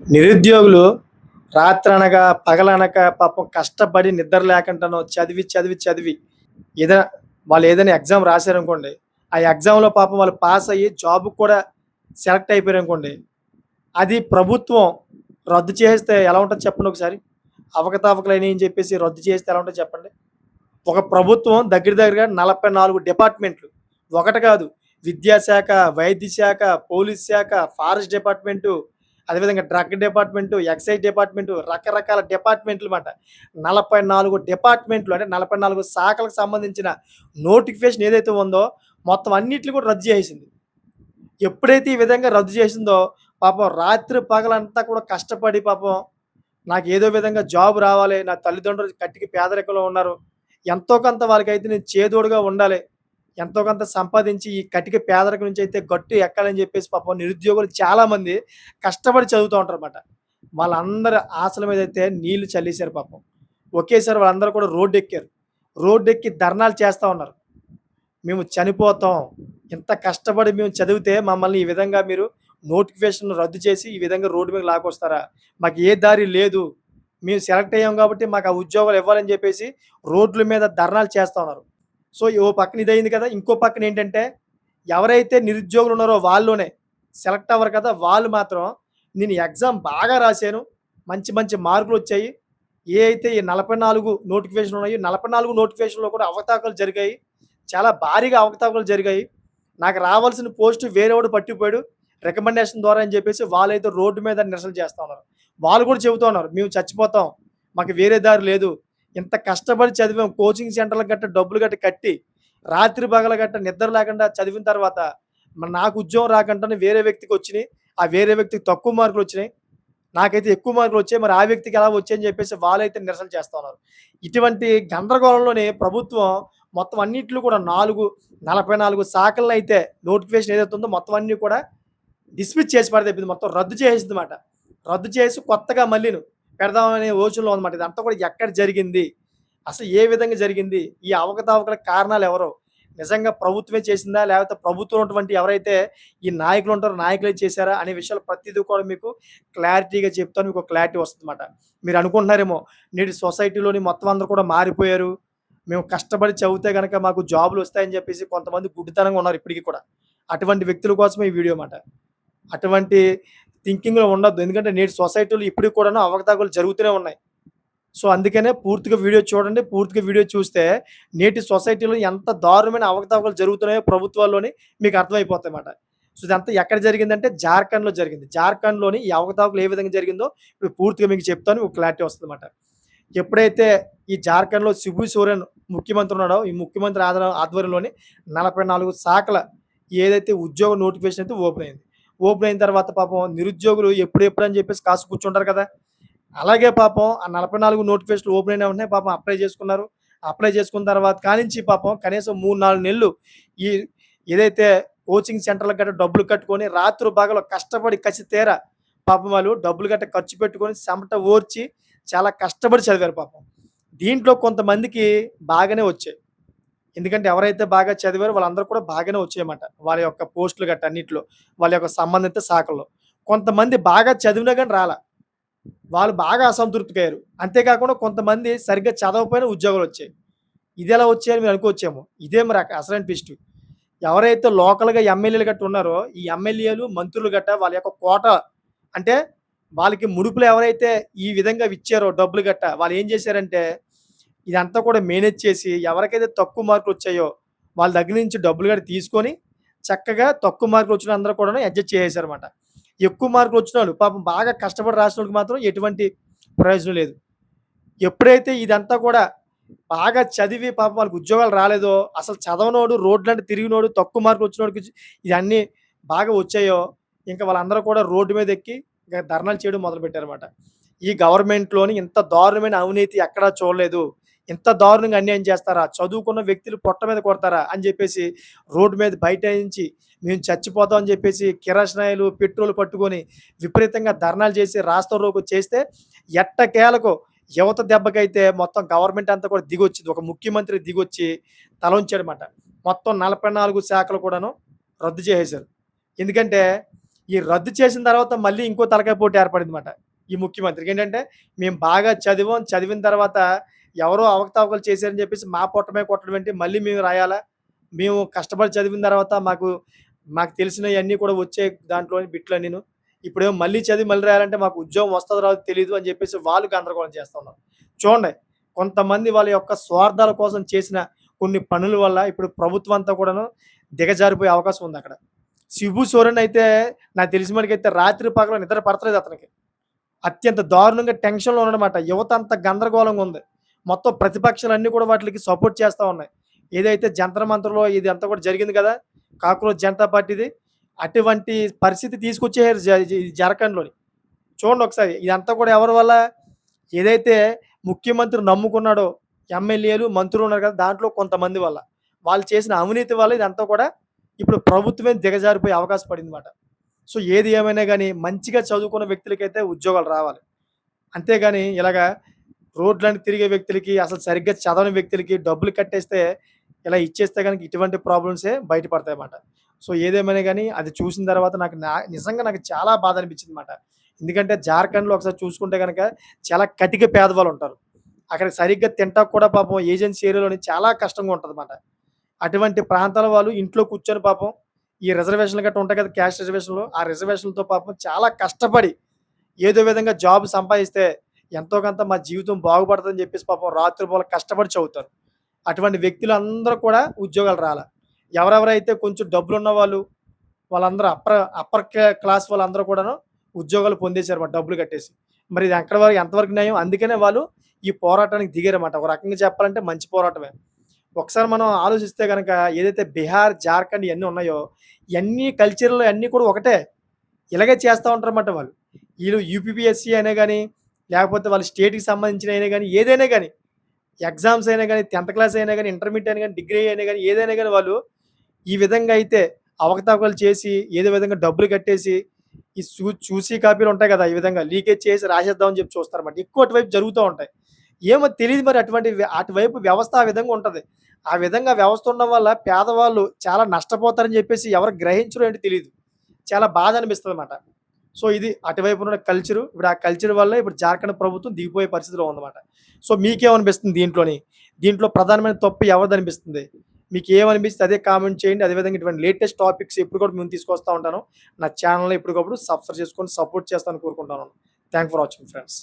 నిరుద్యోగులు రాత్రనగా, పగలనక పాపం కష్టపడి నిద్ర లేకుండానో చదివి, చదివి, చదివి ఏదా వాళ్ళేదైనా ఎగ్జామ్ రాసారనుకోండి, ఆ ఎగ్జామ్‌లో పాపం వాళ్ళు పాస్ అయ్యి జాబ్‌కి కూడా సెలెక్ట్ అయిపోయారనుకోండి, అది ప్రభుత్వం రద్దు చేస్తే ఎలా ఉంటది చెప్పండి ఒకసారి? అవకతవకలయినయి అని చెప్పేసి రద్దు చేస్తే ఎలా ఉంటది చెప్పండి? ఒక ప్రభుత్వం దగ్గర దగ్గరగా 44 డిపార్ట్‌మెంట్లు. ఒకటి కాదు. విద్యాశాఖ, వైద్య శాఖ, పోలీస్ శాఖ, ఫారెస్ట్ డిపార్ట్‌మెంటు, అదేవిధంగా డ్రగ్ డిపార్ట్‌మెంటు, ఎక్సైజ్ డిపార్ట్‌మెంటు రకరకాల డిపార్ట్‌మెంట్లు మాట. 44 డిపార్ట్‌మెంట్లు అంటే 44 శాఖలకు సంబంధించిన నోటిఫికేషన్ ఏదైతే ఉందో మొత్తం అన్నిటిని కూడా రద్దు చేసేసింది. ఎప్పుడైతే ఈ విధంగా రద్దు చేసిందో పాపం రాత్రి పగలంతా కూడా కష్టపడి పాపం నాకేదో విధంగా జాబ్ రావాలి. నా తల్లిదండ్రులు కట్టిక పేదరికంలో ఉన్నారు. ఎంతో కొంత వాళ్ళకైతే నేను చేదోడుగా ఉండాలి. ఎంతో కొంత సంపాదించి ఈ కటిక పేదరికం నుంచి అయితే గట్టు ఎక్కాలని చెప్పేసి పాపం నిరుద్యోగులు చాలామంది కష్టపడి చదువుతా ఉంటారన్నమాట. వాళ్ళందరి ఆశల మీదైతే నీళ్లు చల్లేసారు పాపం. ఒకేసారి వాళ్ళందరూ కూడా రోడ్డెక్కారు. రోడ్డెక్కి ధర్నాలు చేస్తా ఉన్నారు. మేము చనిపోతాం. ఇంత కష్టపడి మేము చదివితే మమ్మల్ని ఈ విధంగా మీరు నోటిఫికేషన్ రద్దు చేసి ఈ విధంగా రోడ్డు మీద లాక్కొస్తారా? మాకు ఏ దారి లేదు. మేము సెలెక్ట్ అయ్యాం కాబట్టి మాకు ఆ ఉద్యోగాలు ఇవ్వాలని చెప్పేసి రోడ్ల మీద ధర్నాలు చేస్తా ఉన్నారు. సో, ఓ పక్కన ఇదయింది కదా! ఇంకో పక్కన ఏంటంటే ఎవరైతే నిరుద్యోగులు ఉన్నారో వాళ్ళలోనే సెలెక్ట్ అవ్వరు కదా! వాళ్ళు మాత్రం నేను ఎగ్జామ్ బాగా రాసాను. మంచి మంచి మార్కులొచ్చాయి. ఏ అయితే ఈ 44 నోటిఫికేషన్‌లు ఉన్నాయో 44 నోటిఫికేషన్‌లో కూడా అవకతవకలు జరిగాయి. చాలా భారీగా అవకతవకలు జరిగాయి. నాకు రావాల్సిన పోస్ట్ వేరేవాడు పట్టిపోయాడు. రికమెండేషన్ ద్వారా అని చెప్పేసి వాళ్ళైతే రోడ్డు మీద నిరసన చేస్తా ఉన్నారు. వాళ్ళు కూడా చెబుతా ఉన్నారు. మేము చచ్చిపోతాం. మాకు వేరే దారి లేదు. ఇంత కష్టపడి చదివాం. కోచింగ్ సెంటర్‌లకు గట్టా డబ్బులు గట్టా కట్టి, రాత్రి పగలు గట్టా నిద్ర లేకుండా చదివిన తర్వాత నాకు ఉద్యోగం రాకుండానే వేరే వ్యక్తికొచ్చినియి. ఆ వేరే వ్యక్తికి తక్కువ మార్కులొచ్చినాయి. నాకైతే ఎక్కువ మార్కులొచ్చాయి. మరి ఆ వ్యక్తికి ఎలా వచ్చాయని చెప్పేసి వాళ్ళైతే నిరసన చేస్తా ఉన్నారు. ఇటువంటి గందరగోళంలోనే ప్రభుత్వం మొత్తం అన్నిట్లో కూడా 44 శాఖలనైతే నోటిఫికేషన్ ఏదైతే ఉందో మొత్తం అన్నీ కూడా డిస్మిస్ చేసి పడదెబ్బింది. మొత్తం రద్దు చేసేసిందన్నమాట. రద్దు చేసి కొత్తగా మళ్ళీను పెడదామనే యోచనలో ఉందన్నమాట. ఇదంతా కూడా ఎక్కడ జరిగింది? అసలు ఏ విధంగా జరిగింది? ఈ అవకతవకలకు కారణాలెవరు? నిజంగా ప్రభుత్వమే చేసిందా? లేకపోతే ప్రభుత్వంలో ఉన్నటువంటి ఎవరైతే ఈ నాయకులుంటారో నాయకులే చేశారా? అనే విషయాలు ప్రతీది కూడా మీకు క్లారిటీగా చెప్తాను. మీకు క్లారిటీ వస్తదన్నమాట. మీరు అనుకుంటున్నారేమో నేటి సొసైటీలోని మొత్తం అందరూ కూడా మారిపోయారు. మేము కష్టపడి చదివితే గనక మాకు జాబులొస్తాయని చెప్పేసి కొంతమంది గుడ్డితనంగా ఉన్నారు ఇప్పటికి కూడా. అటువంటి వ్యక్తుల కోసమే ఈ వీడియో మాట. అటువంటి థింకింగ్‌లో ఉండొద్దు. ఎందుకంటే నేటి సొసైటీలో ఇప్పటికి కూడాను అవకతవకలు జరుగుతూనే ఉన్నాయి. సో, అందుకనే పూర్తిగా వీడియో చూడండి. పూర్తిగా వీడియో చూస్తే నేటి సొసైటీలో ఎంత దారుణమైన అవకతవకలు జరుగుతున్నాయో ప్రభుత్వాల్లోని మీకు అర్థమైపోతాయన్నమాట. సో, ఇదంతా ఎక్కడ జరిగిందంటే జార్ఖండ్‌లో జరిగింది. జార్ఖండ్‌లోని ఈ అవకతవకలు ఏ విధంగా జరిగిందో ఇప్పుడు పూర్తిగా మీకు చెప్తాను. మీకు క్లారిటీ వస్తదన్నమాట. ఎప్పుడైతే ఈ జార్ఖండ్‌లో శిబు సోరెన్ ముఖ్యమంత్రి ఉన్నాడో, ఈ ముఖ్యమంత్రి ఆధ్వర్యంలోని 44 శాఖల ఏదైతే ఉద్యోగ నోటిఫికేషన్ అయితే ఓపెన్ అయింది. ఓపెన్ అయిన తర్వాత పాపం నిరుద్యోగులు ఎప్పుడెప్పుడు అని చెప్పేసి కాసు కూర్చుంటారు కదా! అలాగే పాపం ఆ 44 నోటిఫికేషన్‌లు ఓపెన్ అయిన వెంటనే పాపం అప్లై చేసుకున్నారు. అప్లై చేసుకున్న తర్వాత కానించి పాపం కనీసం 3, 4 నెలలు ఈ ఏదైతే కోచింగ్ సెంటర్‌లకు గట్టా డబ్బులు కట్టుకొని రాత్రి పగలు కష్టపడి కసితీరా పాపం వాళ్ళు డబ్బులు గట్టా ఖర్చు పెట్టుకొని చెమట ఓర్చి చాలా కష్టపడి చదివారు పాపం. దీంట్లో కొంతమందికి బాగానే వచ్చాయి. ఎందుకంటే ఎవరైతే బాగా చదివారో వాళ్ళందరూ కూడా బాగానే వచ్చాయన్నమాట. వాళ్ళ యొక్క పోస్టులు గట్టా అన్నిట్లో. వాళ్ళ యొక్క సంబంధిత శాఖల్లో. కొంతమంది బాగా చదివినా గాని రాలా. వాళ్ళు బాగా అసంతృప్తికయ్యారు. అంతేకాకుండా కొంతమంది సరిగ్గా చదవకపోయినా ఉద్యోగాలొచ్చాయి. ఇదెలా వచ్చాయని మీరు అనుకోవచ్చేమో. ఇదే మరి అసలైన ట్విస్ట్. ఎవరైతే లోకల్‌గా ఎమ్మెల్యేలు గట్టా ఉన్నారో, ఈ ఎమ్మెల్యేలు, మంత్రులు గట్టా వాళ్ళ యొక్క కోటా అంటే వాళ్ళకి ముడుపులు ఎవరైతే ఈ విధంగా ఇచ్చారో డబ్బులు గట్టా వాళ్ళేం చేశారంటే, ఇదంతా కూడా మేనేజ్ చేసి ఎవరికైతే తక్కువ మార్కులొచ్చాయో వాళ్ళ దగ్గర నుంచి డబ్బులు గట్టా తీసుకొని చక్కగా తక్కువ మార్కులొచ్చిన అందరూ కూడాను అడ్జస్ట్ చేసేసారన్నమాట. ఎక్కువ మార్కులొచ్చినోళ్ళు పాపం బాగా కష్టపడి రాసినోళ్ళకి మాత్రం ఎటువంటి ప్రయోజనం లేదు. ఎప్పుడైతే ఇదంతా కూడా బాగా చదివి పాపం వాళ్ళకి ఉద్యోగాలు రాలేదో, అసలు చదవనోడు, రోడ్లంట తిరిగినోడు, తక్కువ మార్కులొచ్చినోడికి ఇయన్నీ బాగా వచ్చాయో, ఇంక వాళ్ళందరూ కూడా రోడ్డు మీదెక్కి ఇక ధర్నాలు చేయడం మొదలుపెట్టారన్నమాట. ఈ గవర్నమెంట్‌లోని ఇంత దారుణమైన అవినీతి ఎక్కడా చూడలేదు. ఇంత దారుణంగా అన్యాయం చేస్తారా? చదువుకున్న వ్యక్తులు పొట్ట మీద కొడతారా? అని జెప్పేసి రోడ్డు మీద బైఠాయించి మేము చచ్చిపోతాం అని జెప్పేసి కిరసనాయిలు, పెట్రోల్ పట్టుకొని విపరీతంగా ధర్నాలు చేసి రాస్తారోకో చేస్తే ఎట్టకేలకు యువత దెబ్బకైతే మొత్తం గవర్నమెంట్ అంతా కూడా దిగొచ్చింది. ఒక ముఖ్యమంత్రి దిగొచ్చి తలొంచాడమాట. మొత్తం 44 శాఖలు కూడాను రద్దు చేసేశారు. ఎందుకంటే ఈ రద్దు చేసిన తర్వాత మళ్ళీ ఇంకో తలకాయ పోటు ఏర్పడిందన్నమాట. ఈ ముఖ్యమంత్రికి. ఏంటంటే, మేము బాగా చదివాం. చదివిన తర్వాత ఎవరో అవకతవకలు చేశారని చెప్పేసి మా పొట్ట మీద కొట్టడం ఏంటి? మళ్ళీ మేము రాయాలా? మేము కష్టపడి చదివిన తర్వాత మాకు తెలిసినయన్నీ కూడా వచ్చాయి దాంట్లోని బిట్లన్నీను. ఇప్పుడేమో మళ్ళీ చదివి మళ్ళీ రాయాలంటే మాకు ఉద్యోగం వస్తదో రాదో తెలీదు అని చెప్పేసి వాళ్ళు గందరగోళం చేస్తా ఉన్నారు. చూడండి, కొంతమంది వాళ్ళ యొక్క స్వార్థాల కోసం చేసిన కొన్ని పనుల వల్ల ఇప్పుడు ప్రభుత్వం అంతా కూడాను దిగజారిపోయే అవకాశం ఉందక్కడ. 'శిబు సోరెన్' అయితే నాకు తెలిసిన మటుకైతే రాత్రి పగలు నిద్ర పడతలేదు అతనికి. అత్యంత దారుణంగా టెన్షన్‌లో ఉన్నాడనమాట. యువత అంతా గందరగోళంగా ఉంది. మొత్తం ప్రతిపక్షాలన్నీ కూడా వాటిలకి సపోర్ట్ చేస్తా ఉన్నాయి. ఏదైతే జంతర్ మంతర్‌లో ఇదంతా కూడా జరిగింది కదా! కాక్రోచ్ జనతా పార్టీది. అటువంటి పరిస్థితి తీసుకొచ్చేసారు జార్ఖండ్‌లోని. చూడండి ఒకసారి. ఇదంతా కూడా ఎవరి వల్ల? ఏదైతే ముఖ్యమంత్రి నమ్ముకున్నాడో ఎమ్మెల్యేలు, మంత్రులు ఉన్నారు కదా! దాంట్లో కొంతమంది వల్ల. వాళ్ళు చేసిన అవినీతి వల్ల ఇదంతా కూడా ఇప్పుడు ప్రభుత్వమే దిగజారిపోయే అవకాశం పడిందన్నమాట. సో, ఏది ఏమైనా గాని మంచిగా చదువుకున్న వ్యక్తులకైతే ఉద్యోగాలు రావాలి. అంతేగాని ఇలాగా రోడ్లన్నీ తిరిగే వ్యక్తులకి, అసలు సరిగ్గా చదవని వ్యక్తులకి డబ్బులు కట్టేస్తే, ఇలా ఇచ్చేస్తే గనుక ఇటువంటి ప్రాబ్లమ్సే బయటపడతాయన్నమాట. సో, ఏదేమైనా గాని అది చూసిన తర్వాత నిజంగా నాకు చాలా బాధ అనిపించిందన్నమాట. ఎందుకంటే జార్ఖండ్‌లో ఒకసారి చూసుకుంటే గనక చాలా కటిక పేదవాళ్ళుంటారు. అక్కడ సరిగ్గా తింటానికి కూడా పాపం ఏజెన్సీ ఏరియాలోని చాలా కష్టంగా ఉంటదన్నమాట. అటువంటి ప్రాంతాల వాళ్ళు ఇంట్లో కూర్చొని పాపం ఈ రిజర్వేషన్‌లు గట్టా ఉంటాయి కదా! క్యాస్ట్ రిజర్వేషన్‌లు. ఆ రిజర్వేషన్‌లతో పాపం చాలా కష్టపడి ఏదో విధంగా జాబ్ సంపాదిస్తే ఎంతో కొంత మా జీవితం బాగుపడతదని చెప్పేసి పాపం రాత్రిపూల కష్టపడి చదువుతారు. అటువంటి వ్యక్తులందరూ కూడా ఉద్యోగాలు రాలా. ఎవరెవరైతే కొంచెం డబ్బులున్న వాళ్ళు, వాళ్ళందరూ అప్పర్ క్లాస్ వాళ్ళందరూ కూడాను ఉద్యోగాలు పొందేసారన్నమాట డబ్బులు కట్టేసి. మరి ఇది ఎక్కడి వరకు ఎంతవరకు న్యాయం? అందుకనే వాళ్ళు ఈ పోరాటానికి దిగారన్నమాట. ఒక రకంగా చెప్పాలంటే మంచి పోరాటమే. ఒకసారి మనం ఆలోచిస్తే గనక ఏదైతే బిహార్, జార్ఖండ్ ఇయన్నీ ఉన్నాయో, ఇయన్నీ కల్చర్‌లు అన్నీ కూడా ఒకటే. ఇలాగే చేస్తా ఉంటారన్నమాట వాళ్ళు. ఈళ్ళు యూపీపీఎస్సీ అయినా గాని, లేకపోతే వాళ్ళ స్టేట్‌కి సంబంధించినయినా గాని, ఏదైనా గాని, ఎగ్జామ్స్ అయినా గాని, 10థ్ క్లాస్ అయినా గాని, ఇంటర్మీడియేట్ అయినా గాని, డిగ్రీ అయినా గాని, ఏదైనా గాని వాళ్ళు ఈ విధంగా అయితే అవకతవకలు చేసి, ఏదో విధంగా డబ్బులు కట్టేసి, ఈ చూసి కాపీలు ఉంటాయి కదా! ఈ విధంగా లీకేజ్ చేసి రాసేద్దాం అని చెప్పి చూస్తారన్నమాట. ఎక్కువ అటువైపు జరుగుతా ఉంటాయి. ఏమో తెలీదు మరి అటువైపు వ్యవస్థ ఆ విధంగా ఉంటది. ఆ విధంగా వ్యవస్థ ఉండడం వల్ల పేదవాళ్ళు చాలా నష్టపోతారని చెప్పేసి ఎవరు గ్రహించరో ఏంటో తెలీదు. చాలా బాధ అనిపిస్తదన్నమాట. సో, ఇది అటువైపు ఉన్న కల్చరు. ఇప్పుడు ఆ కల్చర్ వల్లే ఇప్పుడు జార్ఖండ్ ప్రభుత్వం దిగిపోయే పరిస్థితిలో ఉందన్నమాట. సో, మీకేమనిపిస్తుంది దీంట్లోని? దీంట్లో ప్రధానమైన తప్పు ఎవరిదనిపిస్తుంది? మీకేమనిపిస్తే అదే కామెంట్ చేయండి. అదే విధంగా ఇటువంటి లేటెస్ట్ టాపిక్స్ ఎప్పుడు కూడా మేము తీసుకొస్తా ఉంటాను. నా ఛానెల్‌ని ఎప్పటికప్పుడు సబ్స్క్రైబ్ చేసుకొని సపోర్ట్ చేస్తారని కోరుకుంటున్నాను. Thank for watching friends.